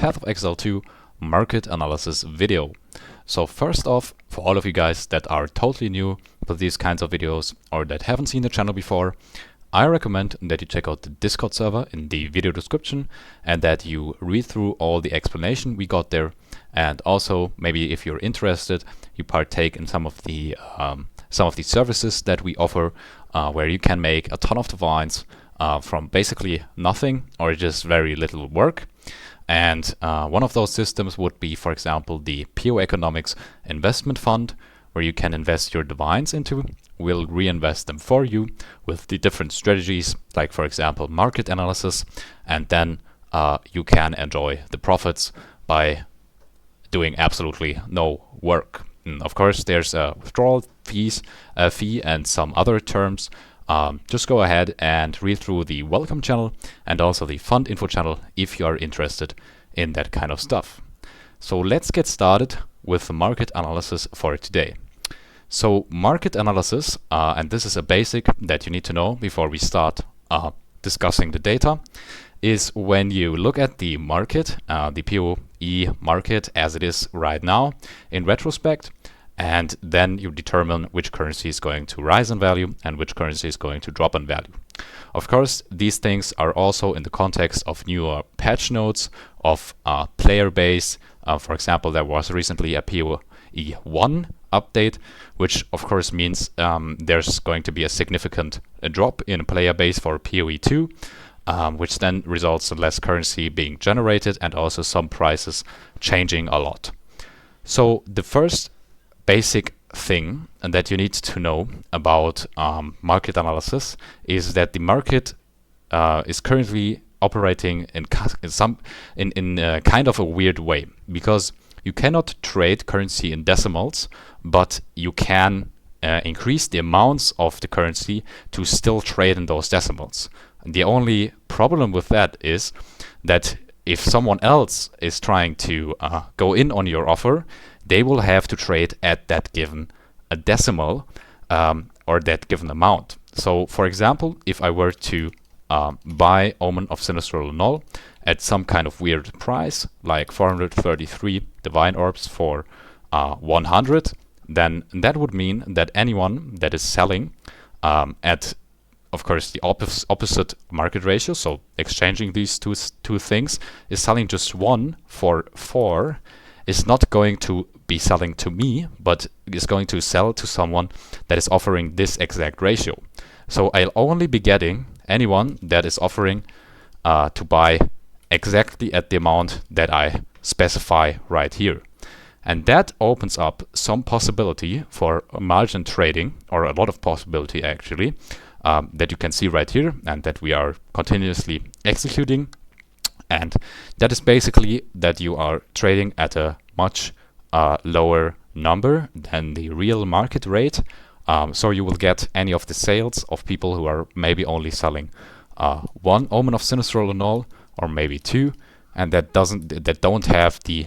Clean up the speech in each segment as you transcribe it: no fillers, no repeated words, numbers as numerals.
Path of Exile 2 market analysis video. So first off, for all of you guys that are totally new to these kinds of videos or that haven't seen the channel before, I recommend that you check out the Discord server in the video description and that you read through all the explanation we got there, and also maybe if you're interested, you partake in some of the services that we offer, where you can make a ton of divines from basically nothing or just very little work. And one of those systems would be, for example, the POE Economics investment fund, where you can invest your divines into. We'll reinvest them for you with the different strategies, like for example market analysis, and then you can enjoy the profits by doing absolutely no work. And of course, there's a withdrawal fee and some other terms. Just go ahead and read through the welcome channel and also the fund info channel if you are interested in that kind of stuff. So let's get started with the market analysis for today. So market analysis, and this is a basic that you need to know before we start discussing the data, is when you look at the market, the POE market as it is right now in retrospect, and then you determine which currency is going to rise in value and which currency is going to drop in value. Of course, these things are also in the context of newer patch notes, of player base. For example, there was recently a POE1 update, which of course means there's going to be a significant drop in player base for POE2, which then results in less currency being generated and also some prices changing a lot. So the first basic thing that you need to know about market analysis is that the market is currently operating in kind of a weird way, because you cannot trade currency in decimals, but you can increase the amounts of the currency to still trade in those decimals. The only problem with that is that if someone else is trying to go in on your offer, they will have to trade at that given a decimal or that given amount. So for example, if I were to buy Omen of Sinistral Null at some kind of weird price, like 433 divine orbs for 100, then that would mean that anyone that is selling at, of course, the opposite market ratio, so exchanging these two things, is selling just one for 4, is not going to be selling to me, but is going to sell to someone that is offering this exact ratio. So I'll only be getting anyone that is offering to buy exactly at the amount that I specify right here. And that opens up some possibility for margin trading, or a lot of possibility actually, that you can see right here and that we are continuously executing. And that is basically that you are trading at a much lower number than the real market rate. So you will get any of the sales of people who are maybe only selling one Omen of Sinistral Null or maybe 2, and that don't have the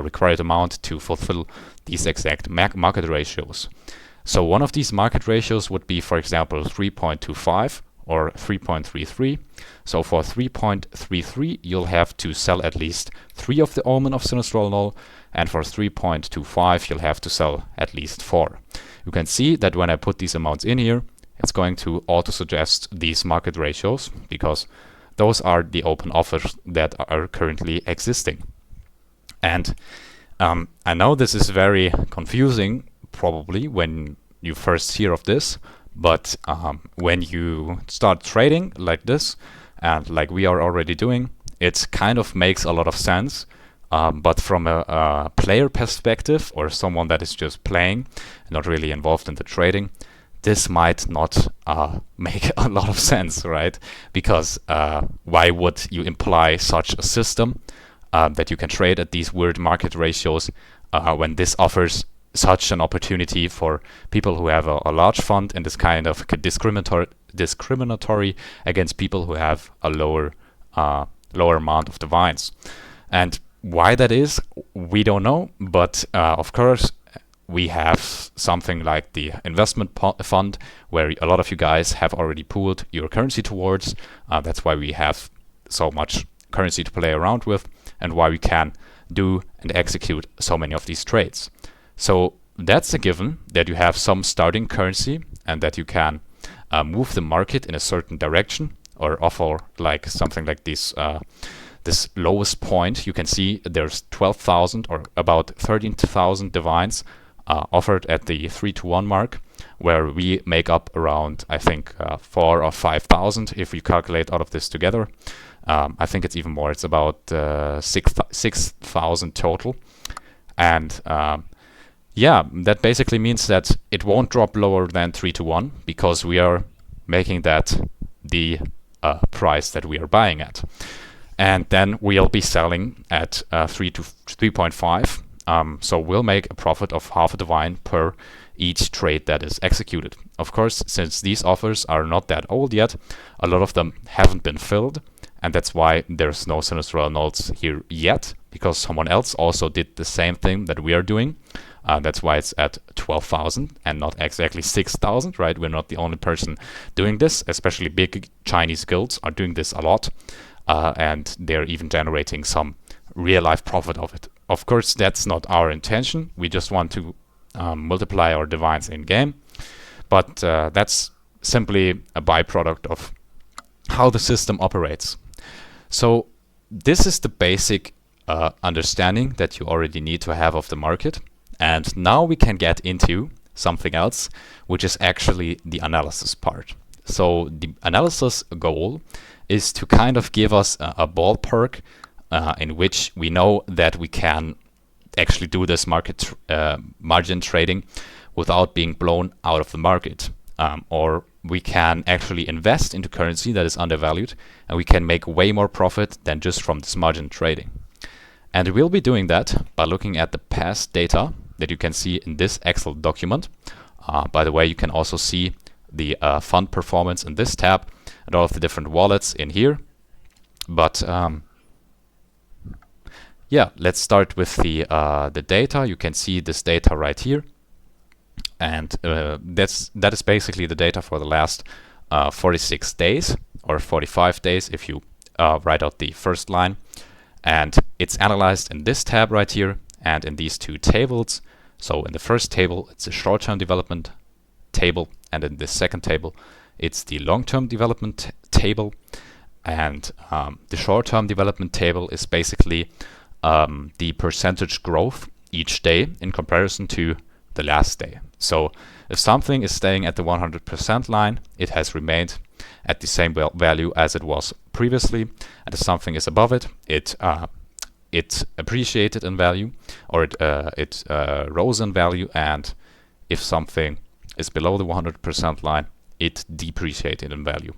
required amount to fulfill these exact market ratios. So one of these market ratios would be, for example, 3.25 or 3.33. So for 3.33, you'll have to sell at least 3 of the Omen of Sinistral Null, and for 3.25, you'll have to sell at least 4. You can see that when I put these amounts in here, it's going to auto-suggest these market ratios, because those are the open offers that are currently existing. And I know this is very confusing, probably, when you first hear of this, but when you start trading like this, and like we are already doing, it kind of makes a lot of sense. But from a player perspective, or someone that is just playing, not really involved in the trading, this might not make a lot of sense, right? Because why would you imply such a system that you can trade at these weird market ratios when this offers such an opportunity for people who have a large fund, and is kind of discriminatory against people who have a lower amount of divines? And why that is, we don't know, but of course we have something like the investment fund, where a lot of you guys have already pooled your currency towards. That's why we have so much currency to play around with. and why we can do and execute so many of these trades. So that's a given, that you have some starting currency and that you can move the market in a certain direction or offer like something like this this lowest point. You can see there's 12,000 or about 13,000 divines offered at the 3-to-1 mark, where we make up around, I think, 4 or 5,000 if we calculate all of this together. I think it's even more. It's about 6,000 total. And yeah, that basically means that it won't drop lower than 3-to-1 because we are making that the price that we are buying at. And then we'll be selling at 3 to 3.5. So we'll make a profit of half a divine per each trade that is executed. Of course, since these offers are not that old yet, a lot of them haven't been filled, and that's why there's no sinister annuls here yet, because someone else also did the same thing that we are doing. That's why it's at 12,000 and not exactly 6,000, right? We're not the only person doing this, especially big Chinese guilds are doing this a lot, and they're even generating some real-life profit of it. Of course, that's not our intention. We just want to multiply our divines in-game, but that's simply a byproduct of how the system operates. So this is the basic understanding that you already need to have of the market. And now we can get into something else, which is actually the analysis part. So the analysis goal is to kind of give us a ballpark in which we know that we can actually do this market margin trading without being blown out of the market. Or we can actually invest into currency that is undervalued, and we can make way more profit than just from this margin trading. And we'll be doing that by looking at the past data that you can see in this Excel document. By the way, you can also see the fund performance in this tab and all of the different wallets in here. But yeah, let's start with the data. You can see this data right here, and that is basically the data for the last 46 days or 45 days if you write out the first line. And it's analyzed in this tab right here and in these two tables. So in the first table, it's a short-term development table, and in the second table, it's the long-term development table. And the short-term development table is basically the percentage growth each day in comparison to the last day. So if something is staying at the 100% line, it has remained at the same value as it was previously, and if something is above it, it appreciated in value, or it rose in value, and if something is below the 100% line, it depreciated in value.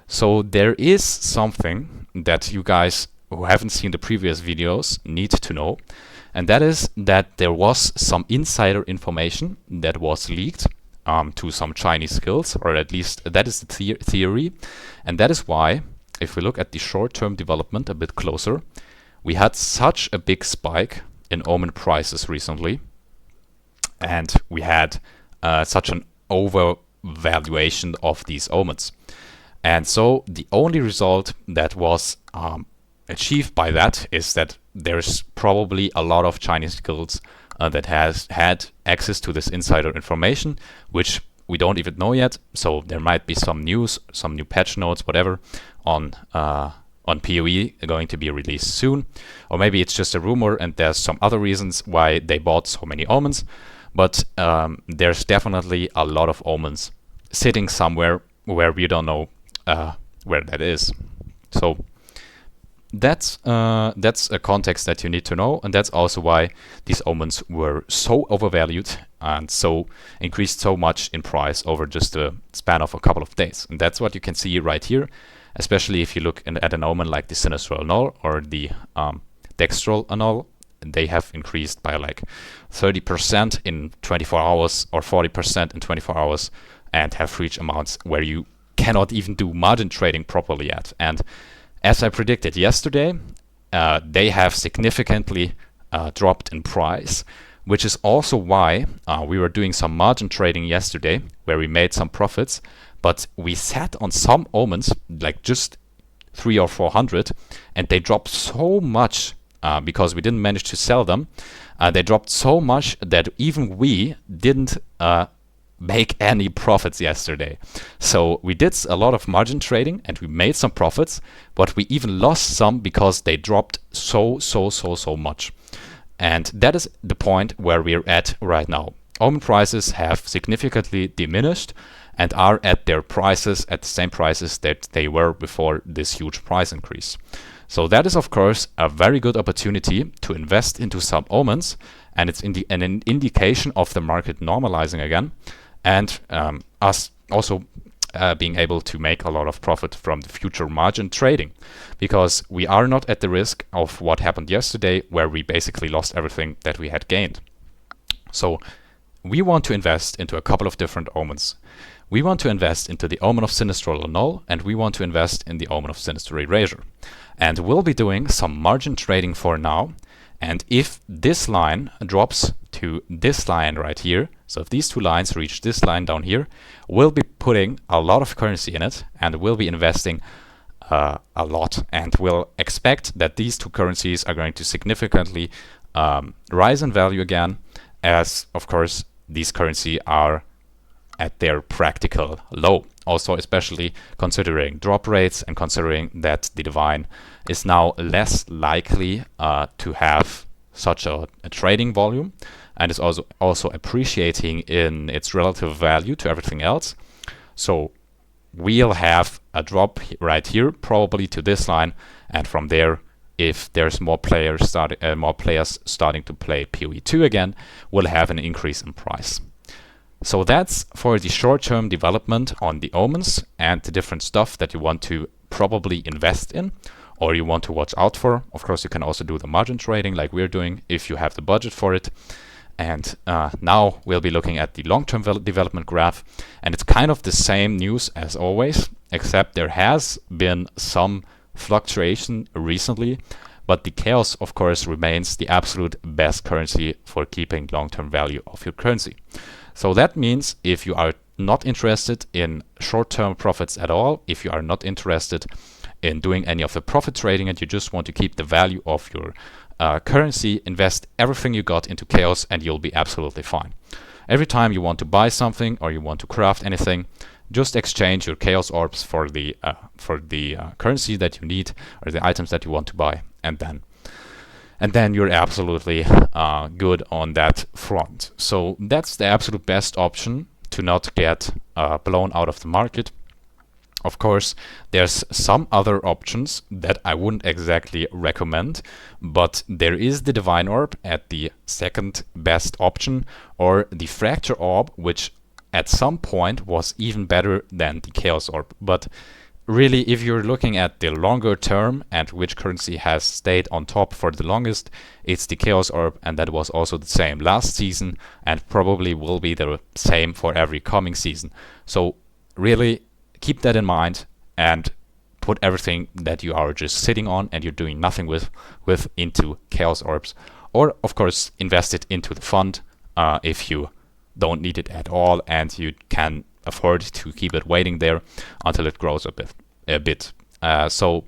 So there is something that you guys who haven't seen the previous videos need to know, and that is that there was some insider information that was leaked to some Chinese guilds, or at least that is the theory. And that is why, if we look at the short-term development a bit closer, we had such a big spike in Omen prices recently, and we had such an overvaluation of these Omens. And so the only result that was achieved by that is that there's probably a lot of Chinese guilds that has had access to this insider information, which we don't even know yet. So there might be some news, some new patch notes, whatever, on POE going to be released soon. Or maybe it's just a rumor and there's some other reasons why they bought so many Omens. But there's definitely a lot of Omens sitting somewhere where we don't know where that is. So that's a context that you need to know, and that's also why these Omens were so overvalued and so increased so much in price over just a span of a couple of days. And that's what you can see right here, especially if you look at an Omen like the Sinistral Annul or the Dextral Annul. They have increased by like 30% in 24 hours or 40% in 24 hours and have reached amounts where you cannot even do margin trading properly yet. And as I predicted yesterday, they have significantly dropped in price, which is also why we were doing some margin trading yesterday, where we made some profits, but we sat on some Omens, like just 300 or 400, and they dropped so much because we didn't manage to sell them. They dropped so much that even we didn't make any profits yesterday. So we did a lot of margin trading and we made some profits, but we even lost some because they dropped so much. And that is the point where we're at right now. Omen prices have significantly diminished and are at their prices, at the same prices that they were before this huge price increase. So that is of course a very good opportunity to invest into some omens, and it's an indication of the market normalizing again, and us also being able to make a lot of profit from the future margin trading, because we are not at the risk of what happened yesterday, where we basically lost everything that we had gained. So we want to invest into a couple of different omens. We want to invest into the Omen of Sinistral Null, and we want to invest in the Omen of Sinister Erasure. And we'll be doing some margin trading for now. And if this line drops to this line right here, so if these two lines reach this line down here, we'll be putting a lot of currency in it, and we'll be investing a lot. And we'll expect that these two currencies are going to significantly rise in value again, as of course these currencies are at their practical low. Also, especially considering drop rates and considering that the Divine is now less likely to have such a trading volume, and is also appreciating in its relative value to everything else. So we'll have a drop right here, probably to this line, and from there, if there's more players starting to play POE2 again, we'll have an increase in price. So that's for the short-term development on the omens and the different stuff that you want to probably invest in or you want to watch out for. Of course, you can also do the margin trading like we're doing if you have the budget for it. And now we'll be looking at the long-term development graph, and it's kind of the same news as always, except there has been some fluctuation recently, but the chaos of course remains the absolute best currency for keeping long-term value of your currency. So that means if you are not interested in short-term profits at all, if you are not interested in doing any of the profit trading and you just want to keep the value of your currency, invest everything you got into chaos and you'll be absolutely fine. Every time you want to buy something or you want to craft anything, just exchange your chaos orbs for the currency that you need or the items that you want to buy, and then you're absolutely good on that front. So that's the absolute best option to not get blown out of the market. Of course, there's some other options that I wouldn't exactly recommend, but there is the Divine Orb at the second best option, or the Fracture Orb, which at some point was even better than the Chaos Orb. But really, if you're looking at the longer term and which currency has stayed on top for the longest, it's the Chaos Orb, and that was also the same last season and probably will be the same for every coming season. So really keep that in mind and put everything that you are just sitting on and you're doing nothing with into Chaos Orbs, or of course invest it into the fund if you don't need it at all and you can afford to keep it waiting there until it grows a bit. So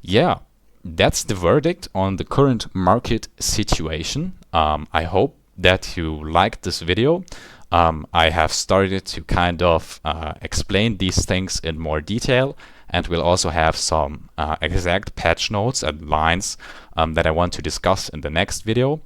yeah, that's the verdict on the current market situation. I hope that you liked this video. I have started to kind of explain these things in more detail, and we'll also have some exact patch notes and lines that I want to discuss in the next video.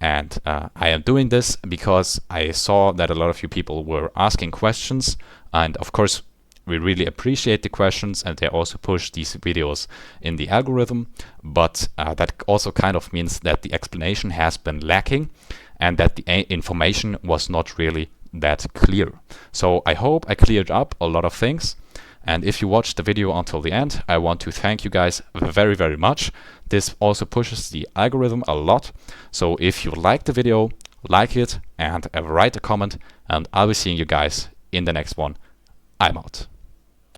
And I am doing this because I saw that a lot of you people were asking questions, and of course we really appreciate the questions, and they also push these videos in the algorithm, but that also kind of means that the explanation has been lacking and that the information was not really that clear. So I hope I cleared up a lot of things. And if you watched the video until the end, I want to thank you guys very, very much. This also pushes the algorithm a lot. So if you liked the video, like it and write a comment, and I'll be seeing you guys in the next one. I'm out.